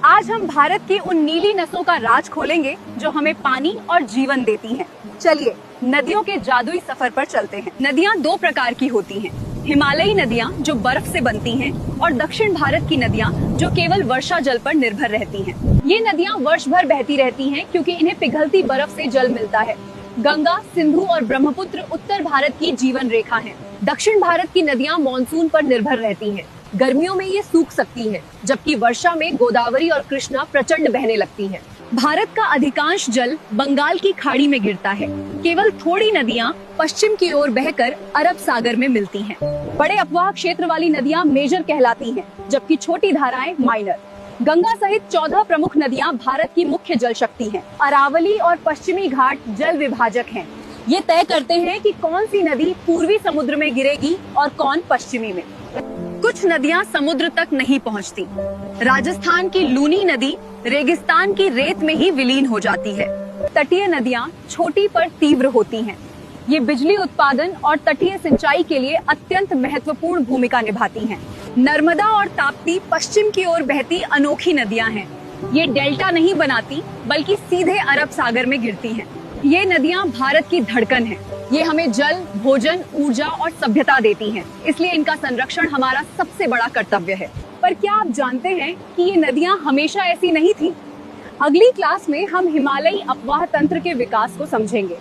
आज हम भारत की उन नीली नसों का राज खोलेंगे जो हमें पानी और जीवन देती हैं। चलिए नदियों के जादुई सफर पर चलते हैं। नदियाँ दो प्रकार की होती हैं, हिमालयी नदियाँ जो बर्फ से बनती हैं और दक्षिण भारत की नदियाँ जो केवल वर्षा जल पर निर्भर रहती हैं। ये नदियाँ वर्ष भर बहती रहती हैं क्योंकि इन्हें पिघलती बर्फ से जल मिलता है। गंगा, सिंधु और ब्रह्मपुत्र उत्तर भारत की जीवन रेखा हैं। दक्षिण भारत की नदियाँ मानसून पर निर्भर रहती हैं। गर्मियों में ये सूख सकती है, जबकि वर्षा में गोदावरी और कृष्णा प्रचंड बहने लगती हैं। भारत का अधिकांश जल बंगाल की खाड़ी में गिरता है। केवल थोड़ी नदियाँ पश्चिम की ओर बहकर अरब सागर में मिलती हैं। बड़े अपवाह क्षेत्र वाली नदियाँ मेजर कहलाती हैं, जबकि छोटी धाराएं माइनर। गंगा सहित 14 प्रमुख नदियाँ भारत की मुख्य जल शक्ति हैं। अरावली और पश्चिमी घाट जल विभाजक हैं। ये तय करते हैं कि कौन सी नदी पूर्वी समुद्र में गिरेगी और कौन पश्चिमी में। कुछ नदियां समुद्र तक नहीं पहुंचती। राजस्थान की लूनी नदी रेगिस्तान की रेत में ही विलीन हो जाती है। तटीय नदियां छोटी पर तीव्र होती हैं। ये बिजली उत्पादन और तटीय सिंचाई के लिए अत्यंत महत्वपूर्ण भूमिका निभाती हैं। नर्मदा और ताप्ती पश्चिम की ओर बहती अनोखी नदियां हैं। ये डेल्टा नहीं बनाती, बल्कि सीधे अरब सागर में गिरती हैं। ये नदियां भारत की धड़कन हैं। ये हमें जल, भोजन, ऊर्जा और सभ्यता देती हैं। इसलिए इनका संरक्षण हमारा सबसे बड़ा कर्तव्य है। पर क्या आप जानते हैं कि ये नदियां हमेशा ऐसी नहीं थी? अगली क्लास में हम हिमालयी अपवाह तंत्र के विकास को समझेंगे।